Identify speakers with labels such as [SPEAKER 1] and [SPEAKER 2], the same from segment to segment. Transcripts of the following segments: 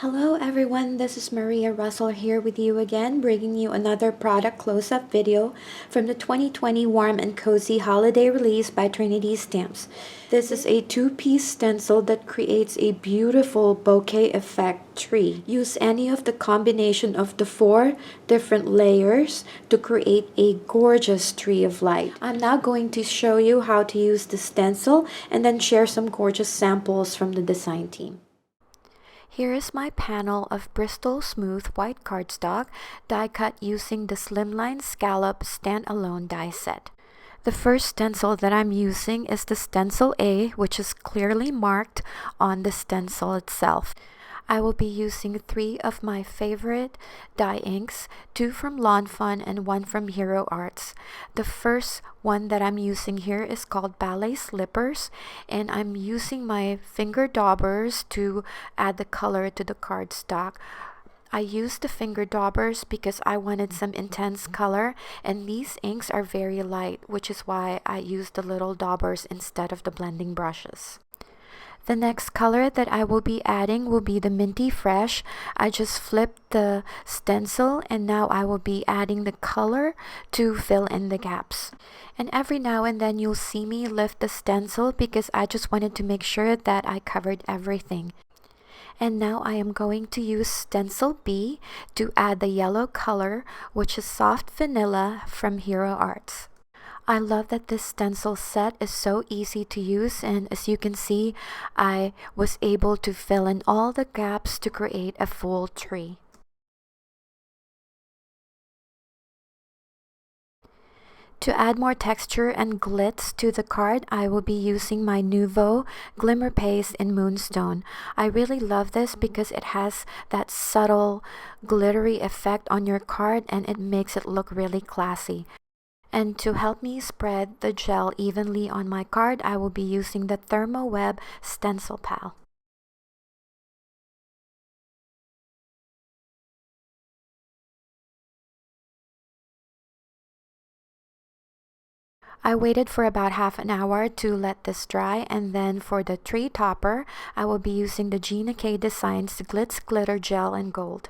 [SPEAKER 1] Hello everyone, this is Maria Russell here with you again, bringing you another product close-up video from the 2020 Warm and Cozy Holiday release by Trinity Stamps. This is a two-piece stencil that creates a beautiful bokeh effect tree. Use any of the combination of the 4 different layers to create a gorgeous tree of light. I'm now going to show you how to use the stencil and then share some gorgeous samples from the design team. Here is my panel of Bristol Smooth White cardstock die cut using the Slimline Scallop Standalone die set. The first stencil that I'm using is the Stencil A, which is clearly marked on the stencil itself. I will be using 3 of my favorite dye inks, 2 from Lawn Fun and 1 from Hero Arts. The first one that I'm using here is called Ballet Slippers, and I'm using my finger daubers to add the color to the cardstock. I used the finger daubers because I wanted some intense color, and these inks are very light, which is why I used the little daubers instead of the blending brushes. The next color that I will be adding will be the Minty Fresh. I just flipped the stencil and now I will be adding the color to fill in the gaps. And every now and then you'll see me lift the stencil because I just wanted to make sure that I covered everything. And now I am going to use Stencil B to add the yellow color, which is Soft Vanilla from Hero Arts. I love that this stencil set is so easy to use, and as you can see, I was able to fill in all the gaps to create a full tree. To add more texture and glitz to the card, I will be using my Nuvo Glimmer Paste in Moonstone. I really love this because it has that subtle glittery effect on your card and it makes it look really classy. And to help me spread the gel evenly on my card, I will be using the ThermoWeb Stencil Pal. I waited for about half an hour to let this dry, and then for the tree topper, I will be using the Gina K Designs Glitz Glitter Gel in Gold.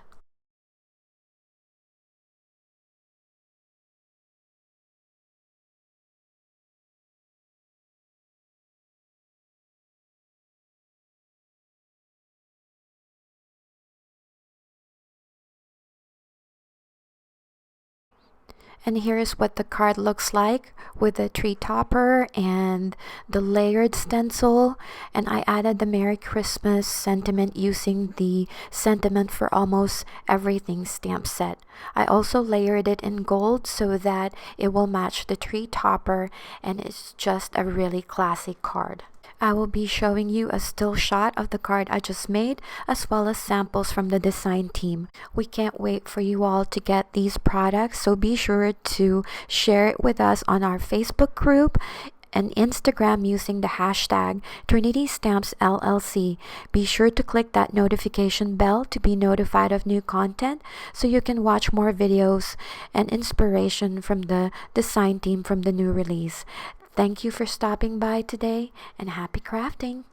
[SPEAKER 1] And here is what the card looks like with the tree topper and the layered stencil. And I added the Merry Christmas sentiment using the Sentiment for Almost Everything stamp set. I also layered it in gold so that it will match the tree topper, and it's just a really classy card. I will be showing you a still shot of the card I just made, as well as samples from the design team. We can't wait for you all to get these products, so be sure to share it with us on our Facebook group and Instagram using the hashtag Trinity Stamps LLC. Be sure to click that notification bell to be notified of new content so you can watch more videos and inspiration from the design team from the new release. Thank you for stopping by today, and happy crafting!